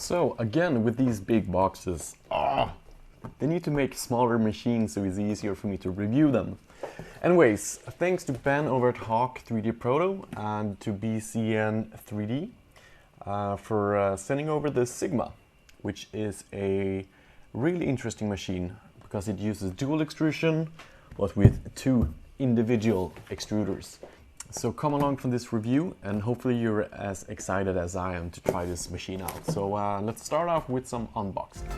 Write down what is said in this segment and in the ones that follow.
So again, with these big boxes, they need to make smaller machines so it's easier for me to review them. Anyways, thanks to Ben over at Hawk 3D Proto and to BCN3D for sending over the Sigma, which is a really interesting machine because it uses dual extrusion but with two individual extruders. So come along for this review and hopefully you're as excited as I am to try this machine out. So let's start off with some unboxing.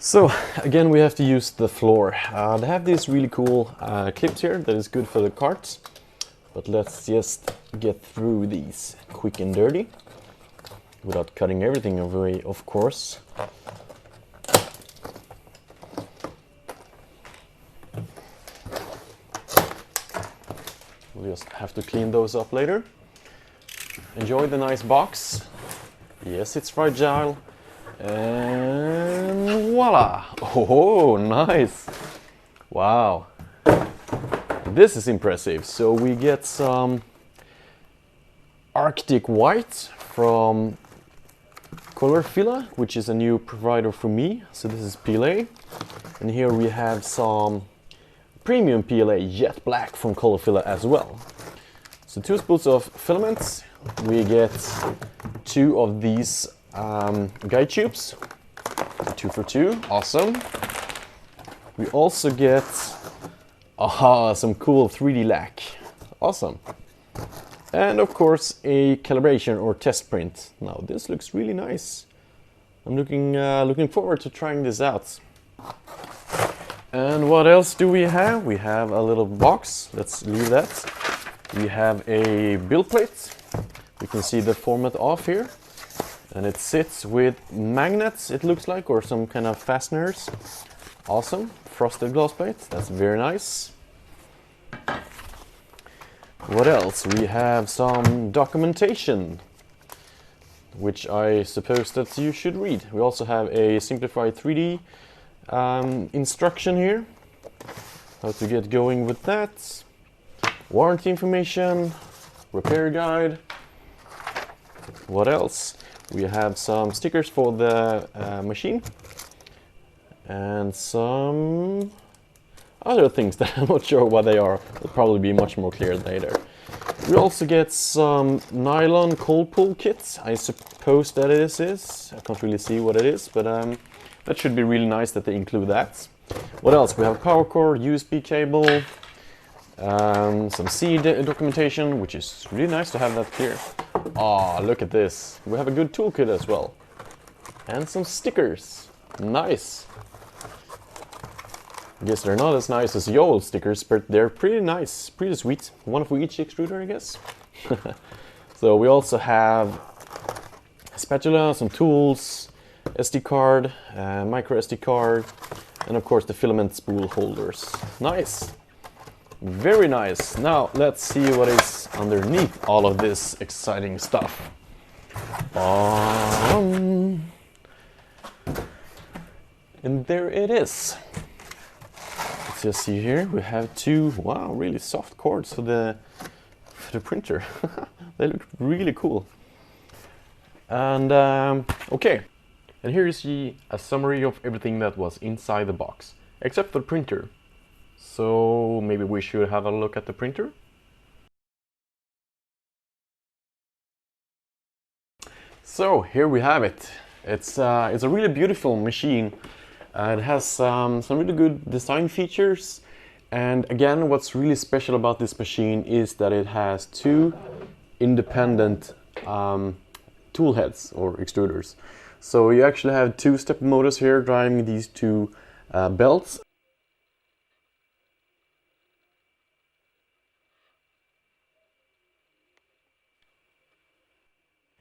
So again, we have to use the floor. They have these really cool clips here that is good for the carts, but let's just get through these quick and dirty without cutting everything away, of course. We'll just have to clean those up later. Enjoy the nice box. Yes, it's fragile. And voila! Oh, nice! Wow, this is impressive. So we get some Arctic white from Colorfilla, which is a new provider for me. So this is PLA, and here we have some premium PLA jet black from Colorfilla as well. So 2 spools of filaments. We get 2 of these guide tubes, 2 for 2, awesome. We also get some cool 3D lac, awesome. And of course a calibration or test print. Now this looks really nice. I'm looking forward to trying this out. And what else do we have? We have a little box, let's leave that. We have a build plate. You can see the format off here. And it sits with magnets, it looks like, or some kind of fasteners. Awesome. Frosted glass plate, that's very nice. What else? We have some documentation, which I suppose that you should read. We also have a simplified 3D instruction here, how to get going with that. Warranty information, repair guide. What else? We have some stickers for the machine and some other things that I'm not sure what they are. Will probably be much more clear later. We also get some nylon cold pull kits. I suppose that it is. I can't really see what it is, but that should be really nice that they include that. What else? We have power cord, USB cable, some C documentation, which is really nice to have that here. Oh, look at this. We have a good toolkit as well. And some stickers. Nice. I guess they're not as nice as the old stickers, but they're pretty nice, pretty sweet. One for each extruder, I guess. So we also have a spatula, some tools, SD card, micro SD card, and of course the filament spool holders. Nice. Very nice. Now let's see what is underneath all of this exciting stuff. And there it is. Let's just see here. We have 2 really soft cords for the printer. They look really cool. And okay. And here you see a summary of everything that was inside the box, except for the printer. So maybe we should have a look at the printer. So here we have it. It's a really beautiful machine. It has some really good design features. And again, what's really special about this machine is that it has 2 independent tool heads or extruders. So you actually have 2 step motors here driving these 2 belts.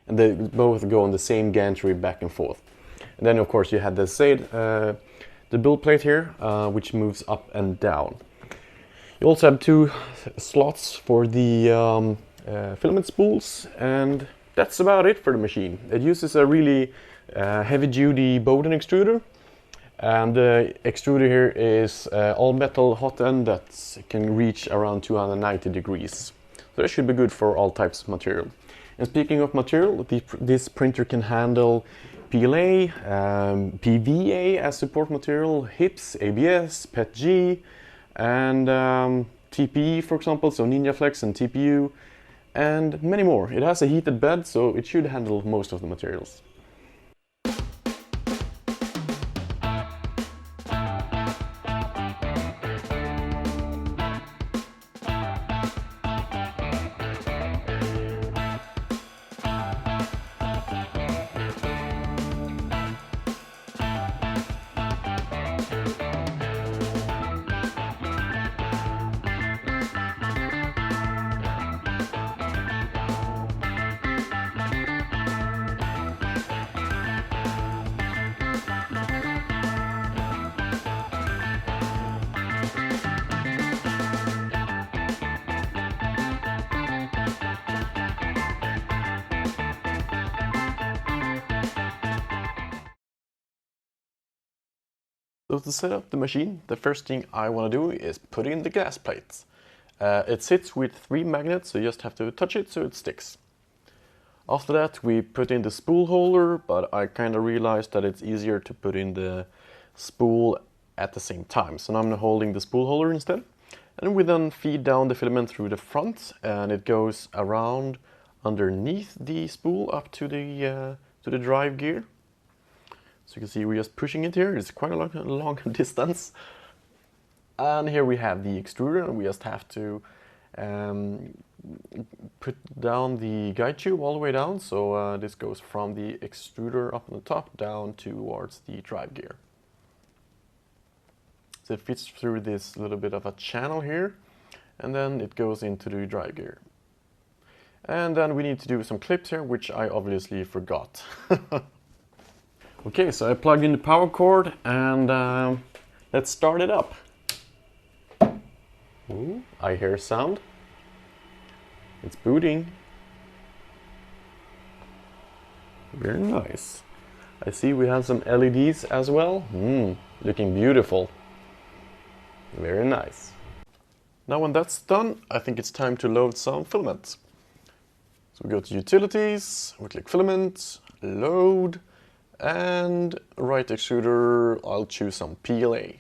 And they both go on the same gantry back and forth. And then of course you had the build plate here, which moves up and down. You also have two slots for the filament spools, and that's about it for the machine. It uses a really heavy-duty Bowden extruder, and the extruder here is all metal hot end that can reach around 290 degrees. So that should be good for all types of material. And speaking of material, this printer can handle PLA, PVA as support material, HIPS, ABS, PETG, and TPE, for example, so NinjaFlex and TPU, and many more. It has a heated bed, so it should handle most of the materials. So to set up the machine, the first thing I want to do is put in the glass plates. It sits with 3 magnets, so you just have to touch it so it sticks. After that we put in the spool holder, but I kind of realized that it's easier to put in the spool at the same time. So now I'm holding the spool holder instead. And we then feed down the filament through the front, and it goes around underneath the spool up to the drive gear. So you can see we're just pushing it here. It's quite a long distance. And here we have the extruder, and we just have to put down the guide tube all the way down. So this goes from the extruder up on the top down towards the drive gear. So it fits through this little bit of a channel here, and then it goes into the drive gear. And then we need to do some clips here, which I obviously forgot. Okay, so I plugged in the power cord, and let's start it up. Ooh, I hear sound. It's booting. Very nice. I see we have some LEDs as well. Looking beautiful. Very nice. Now when that's done, I think it's time to load some filament. So we go to Utilities, we click Filament, Load, and right extruder, I'll choose some PLA.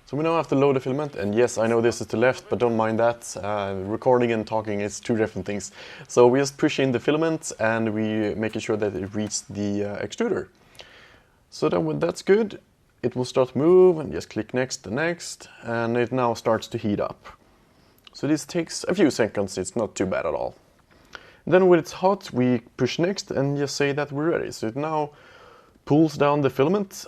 So we now have to load the filament, and yes, I know this is to the left, but don't mind that. Recording and talking is two different things. So we just push in the filament, and we making sure that it reaches the extruder. So then when that's good, it will start to move, and just click next and next, and it now starts to heat up. So this takes a few seconds, it's not too bad at all. Then when it's hot, we push next and just say that we're ready. So it now pulls down the filament,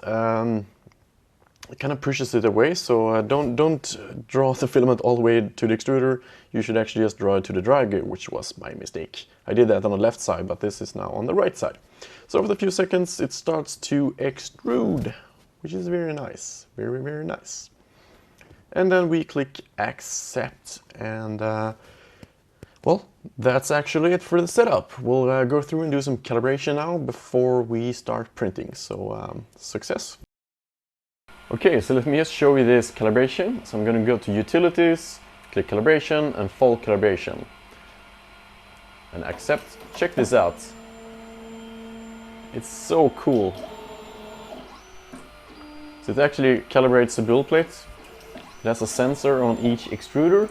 it kind of pushes it away. So don't draw the filament all the way to the extruder. You should actually just draw it to the drive gear, which was my mistake. I did that on the left side, but this is now on the right side. So after a few seconds, it starts to extrude, which is very nice, very, very nice. And then we click accept, and well, that's actually it for the setup. We'll go through and do some calibration now before we start printing. So success. Okay, so let me just show you this calibration. So I'm going to go to Utilities, click Calibration, and Full Calibration. And accept. Check this out. It's so cool. So it actually calibrates the build plate. It has a sensor on each extruder.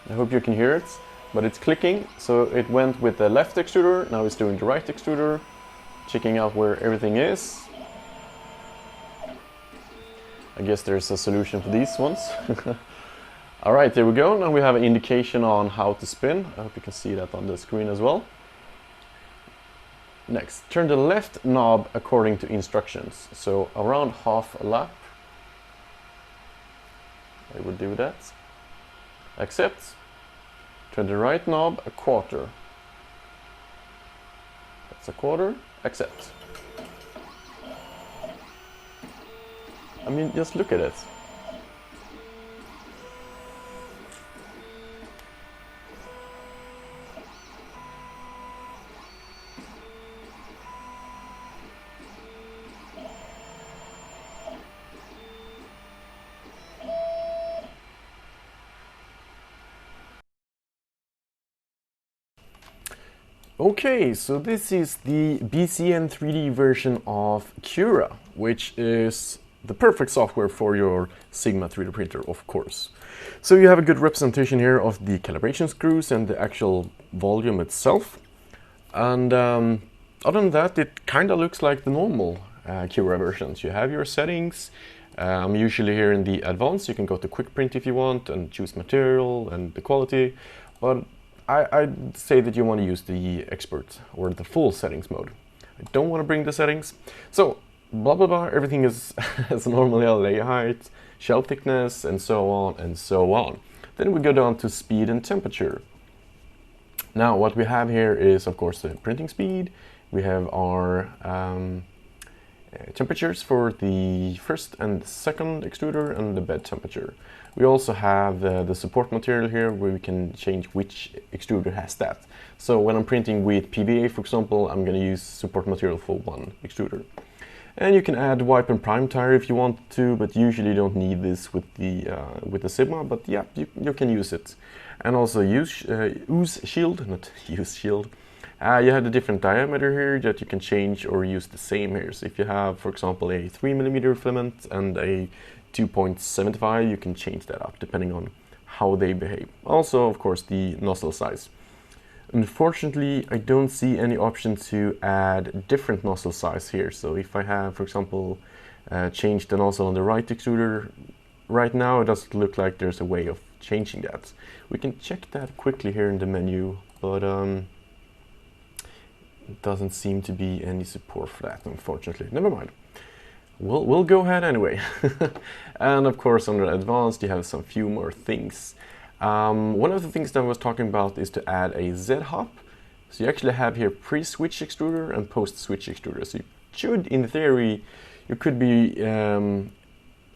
I hope you can hear it, but it's clicking. So it went with the left extruder, now it's doing the right extruder, checking out where everything is. I guess there's a solution for these ones. Alright, there we go. Now we have an indication on how to spin. I hope you can see that on the screen as well. Next, turn the left knob according to instructions. So around half a lap. I would do that. Accept. To the right knob, a quarter. That's a quarter, accept. I mean, just look at it. Okay, so this is the BCN3D version of Cura, which is the perfect software for your Sigma 3D printer, of course. So you have a good representation here of the calibration screws and the actual volume itself. And other than that, it kind of looks like the normal Cura versions. You have your settings. I'm usually here in the advanced. You can go to quick print if you want and choose material and the quality. But I'd say that you want to use the expert or the full settings mode. I don't want to bring the settings. So blah blah blah, everything is as normal, lay height, shell thickness, and so on and so on. Then we go down to speed and temperature. Now what we have here is of course the printing speed. We have our temperatures for the first and second extruder and the bed temperature. We also have the support material here where we can change which extruder has that. So when I'm printing with PVA, for example, I'm going to use support material for one extruder. And you can add wipe and prime tire if you want to, but usually you don't need this with the Sigma, but yeah, you can use it. And also ooze shield, not use shield. You have the different diameter here that you can change or use the same here. So if you have, for example, a 3mm filament and a 2.75, you can change that up depending on how they behave. Also, of course, the nozzle size. Unfortunately, I don't see any option to add different nozzle size here. So if I have, for example, changed the nozzle on the right extruder, right now it doesn't look like there's a way of changing that. We can check that quickly here in the menu, but it doesn't seem to be any support for that, unfortunately. Never mind. We'll go ahead anyway. And of course, under advanced, you have some few more things. One of the things that I was talking about is to add a Z-hop. So you actually have here pre-switch extruder and post-switch extruder. So you should, in theory, you could be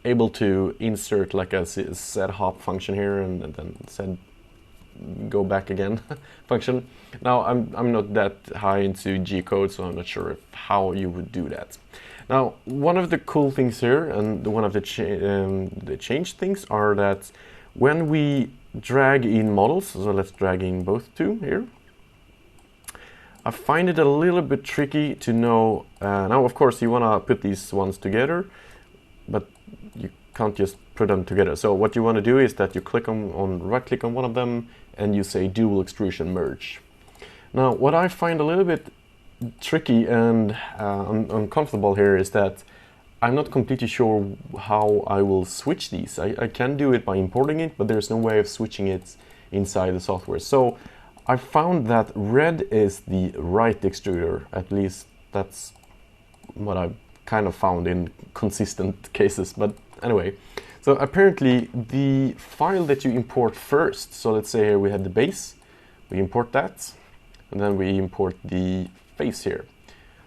able to insert like a Z-hop function here and then Z go back again function. Now I'm not that high into G code, so I'm not sure how you would do that. Now one of the cool things here and one of the change things are that when we drag in models, so let's drag in both two here, I find it a little bit tricky to know. Now of course you want to put these ones together, but you can't just put them together. So what you want to do is that you click on right click on one of them and you say dual extrusion merge. Now what I find a little bit tricky and uncomfortable here is that I'm not completely sure how I will switch these. I can do it by importing it, but there's no way of switching it inside the software. So I found that red is the right extruder. At least that's what I kind of found in consistent cases. But anyway, so apparently the file that you import first, so let's say here we had the base, we import that, and then we import the face here.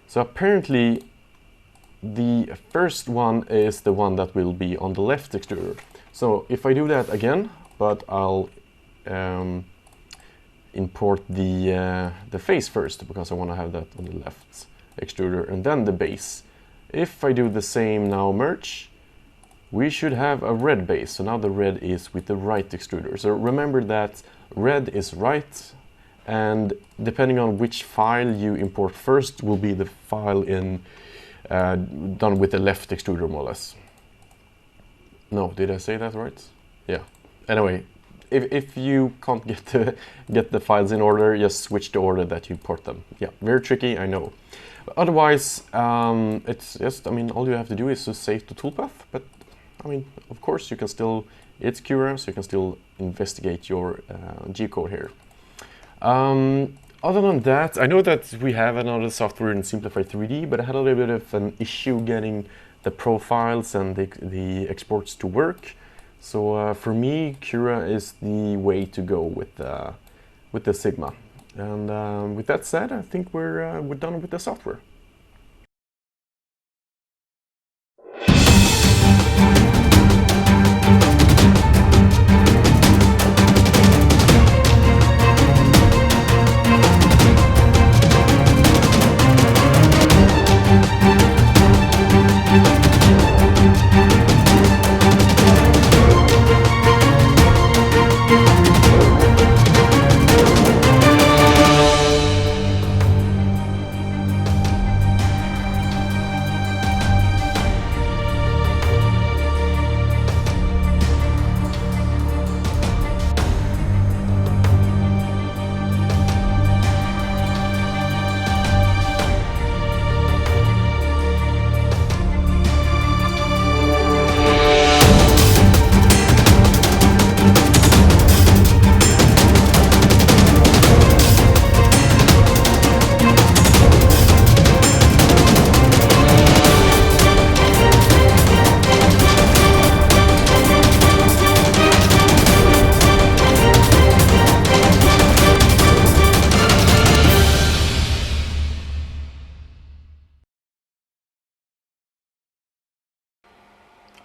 So apparently the first one is the one that will be on the left extruder. So if I do that again, but I'll import the face first because I want to have that on the left extruder and then the base. If I do the same now merge, we should have a red base. So now the red is with the right extruder. So remember that red is right, and depending on which file you import first will be the file in done with the left extruder more or less. No, did I say that right? Yeah. Anyway, if you can't get the files in order, just switch the order that you import them. Yeah, very tricky, I know. But otherwise, it's just, I mean, all you have to do is to save the toolpath. But I mean, of course, you can still, it's Cura, so you can still investigate your G code here. Other than that, I know that we have another software in Simplify 3D, but I had a little bit of an issue getting the profiles and the exports to work. So for me, Cura is the way to go with with the Sigma. And with that said, I think we're done with the software.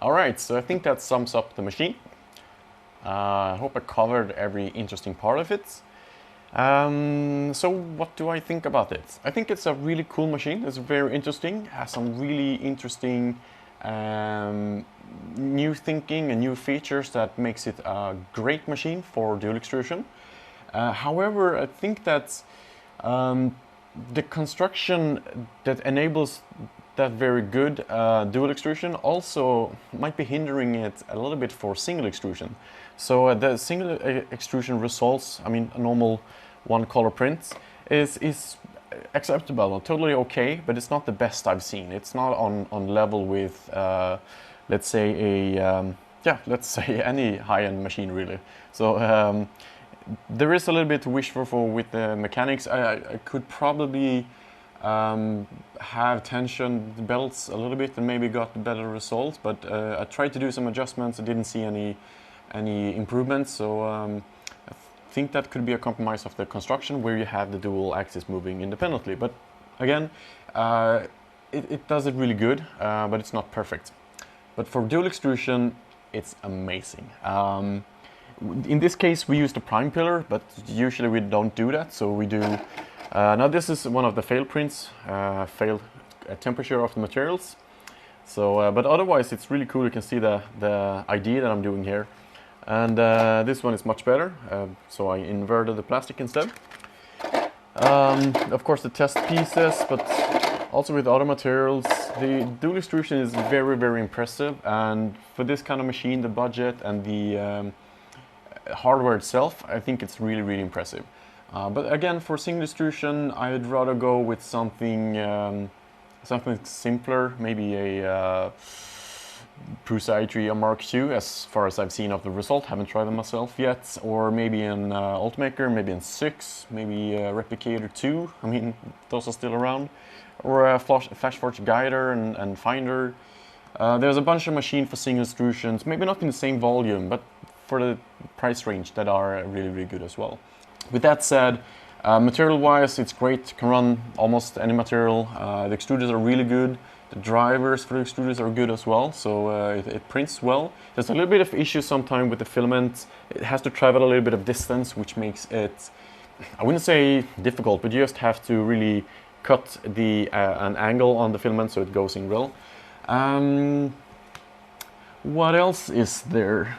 Alright, so I think that sums up the machine. I hope I covered every interesting part of it. So what do I think about it? I think it's a really cool machine. It's very interesting, has some really interesting new thinking and new features that makes it a great machine for dual extrusion. However, I think that the construction that enables that very good dual extrusion also might be hindering it a little bit for single extrusion. So the single extrusion results, I mean a normal one color print, is acceptable, totally okay, but it's not the best I've seen. It's not on level with let's say any high-end machine really. So there is a little bit to wish for with the mechanics. I could probably have tensioned the belts a little bit and maybe got better results, but I tried to do some adjustments. I didn't see any improvements, so I think that could be a compromise of the construction where you have the dual axis moving independently. But again, it does it really good, but it's not perfect. But for dual extrusion, it's amazing. In this case, we use the prime pillar, but usually we don't do that, so we do. Now this is one of the failed prints, failed temperature of the materials. So, but otherwise it's really cool. You can see the idea that I'm doing here. And this one is much better, so I inverted the plastic instead. Of course the test pieces, but also with other materials, the dual extrusion is very, very impressive. And for this kind of machine, the budget and the hardware itself, I think it's really, really impressive. But again, for single extrusion, I'd rather go with something something simpler, maybe a Prusa i3 or Mark II, as far as I've seen of the result. Haven't tried them myself yet. Or maybe an Ultimaker, maybe an 6, maybe a Replicator 2. I mean, those are still around. Or a Flashforge Guider and Finder. There's a bunch of machines for single extrusions, maybe not in the same volume, but for the price range that are really, really good as well. With that said, material-wise, it's great. Can run almost any material. The extruders are really good. The drivers for the extruders are good as well, so it prints well. There's a little bit of issue sometimes with the filament. It has to travel a little bit of distance, which makes it, I wouldn't say difficult, but you just have to really cut an angle on the filament so it goes in well. What else is there?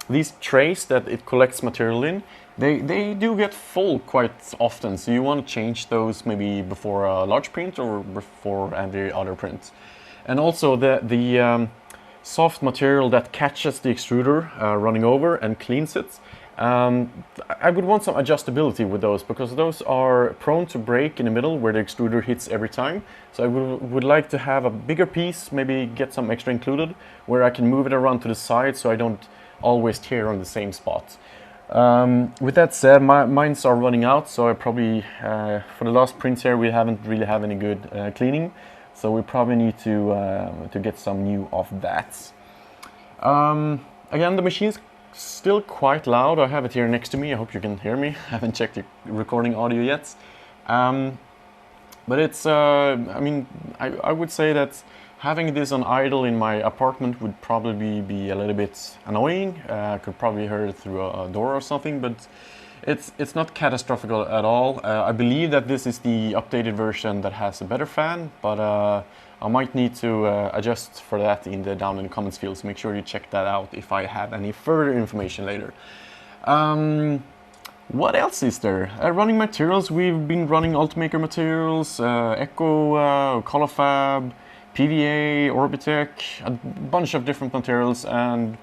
These trays that it collects material in, they do get full quite often, so you want to change those maybe before a large print or before every other print. And also the soft material that catches the extruder running over and cleans it, I would want some adjustability with those, because those are prone to break in the middle where the extruder hits every time. So I would like to have a bigger piece, maybe get some extra included, where I can move it around to the side so I don't always tear on the same spot. With that said, mines are running out, so I probably, for the last prints here, we haven't really have any good cleaning, so we probably need to get some new of that. Again, the machine's still quite loud. I have it here next to me. I hope you can hear me. I haven't checked the recording audio yet. But it's, I mean, I would say that having this on idle in my apartment would probably be a little bit annoying. I could probably hear it through a door or something, but it's not catastrophic at all. I believe that this is the updated version that has a better fan, but I might need to adjust for that down in the comments field, so make sure you check that out if I have any further information later. What else is there? Running materials, we've been running Ultimaker materials, Echo, Colorfab, PVA, Orbitec, a bunch of different materials, and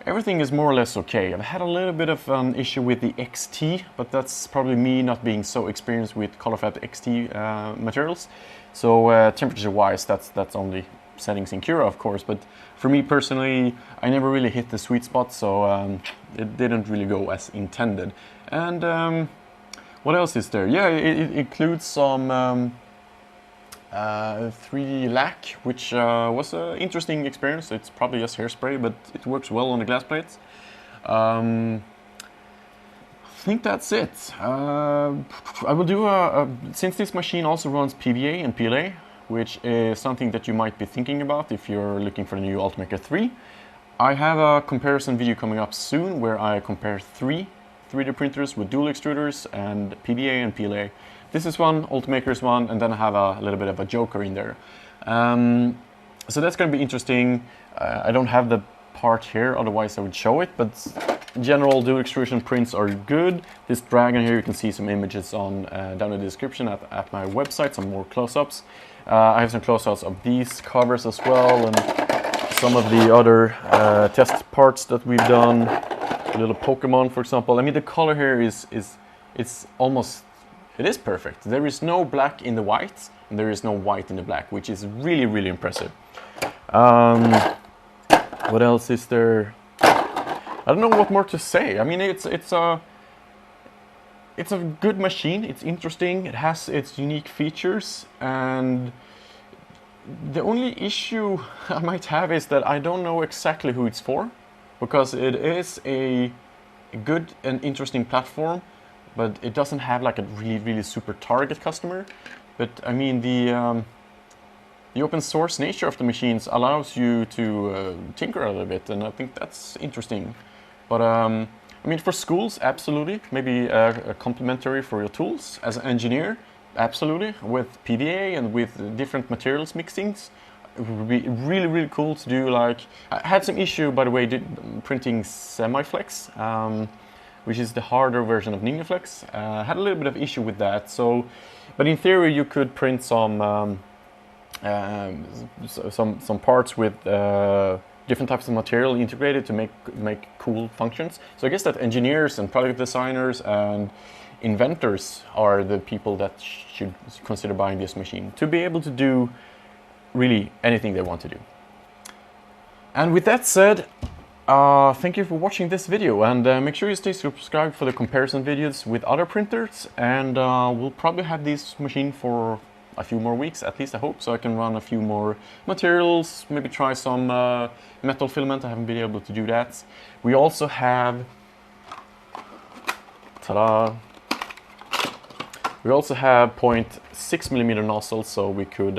everything is more or less okay. I've had a little bit of an issue with the XT, but that's probably me not being so experienced with Colorfab XT materials. So temperature-wise, that's only settings in Cura, of course, but for me personally, I never really hit the sweet spot, so it didn't really go as intended. And what else is there? Yeah, it includes some 3D lac, which was an interesting experience. It's probably just hairspray, but it works well on the glass plates. I think that's it. I will do since this machine also runs PVA and PLA, which is something that you might be thinking about if you're looking for the new Ultimaker 3. I have a comparison video coming up soon where I compare 3 3D printers with dual extruders and PVA and PLA. This is one, Ultimaker's one, and then I have a little bit of a joker in there. So that's going to be interesting. I don't have the part here, otherwise I would show it, but general dual extrusion prints are good. This dragon here, you can see some images on down in the description at my website, some more close-ups. I have some close-ups of these covers as well, and some of the other test parts that we've done. A little Pokemon, for example. I mean, the color here it's almost, it is perfect. There is no black in the white, and there is no white in the black, which is really, really impressive. What else is there? I don't know what more to say. I mean, it's a good machine. It's interesting. It has its unique features, and the only issue I might have is that I don't know exactly who it's for, because it is a good and interesting platform, but it doesn't have like a really, really super target customer. But I mean, the open source nature of the machines allows you to tinker a little bit, and I think that's interesting. But I mean, for schools, absolutely. Maybe complementary for your tools. As an engineer, absolutely. With PVA and with different materials mixings, it would be really, really cool to do. Like, I had some issue, by the way, printing Semiflex, which is the harder version of Ninjaflex. Had a little bit of issue with that. So, but in theory, you could print some parts with different types of material integrated to make cool functions. So I guess that engineers and product designers and inventors are the people that should consider buying this machine to be able to do really anything they want to do. And with that said, thank you for watching this video, and make sure you stay subscribed for the comparison videos with other printers, and we'll probably have this machine for a few more weeks, at least I hope, so I can run a few more materials, maybe try some metal filament. I haven't been able to do that. We also have, ta-da! We also have 0.6mm nozzles, so we could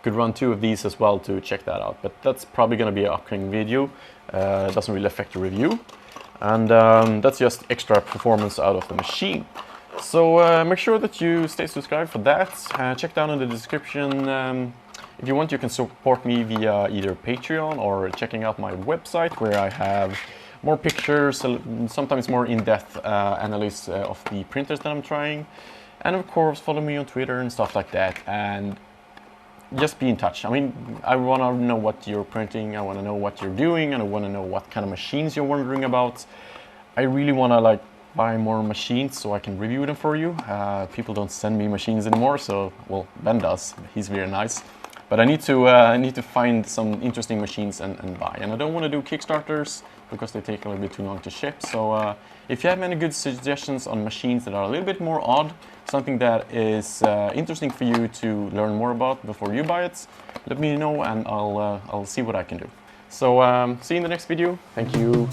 run 2 of these as well to check that out. But that's probably going to be an upcoming video. It doesn't really affect the review, and that's just extra performance out of the machine. So make sure that you stay subscribed for that. Check down in the description. If you want, you can support me via either Patreon or checking out my website, where I have more pictures, sometimes more in-depth analysis of the printers that I'm trying. And of course, follow me on Twitter and stuff like that. And just be in touch. I mean, I want to know what you're printing, I want to know what you're doing, and I want to know what kind of machines you're wondering about. I really want to buy more machines so I can review them for you. People don't send me machines anymore, so, well, Ben does. He's very nice. But I need to find some interesting machines and buy. And I don't want to do Kickstarters because they take a little bit too long to ship. So if you have any good suggestions on machines that are a little bit more odd, something that is interesting for you to learn more about before you buy it, let me know, and I'll see what I can do. So see you in the next video. Thank you.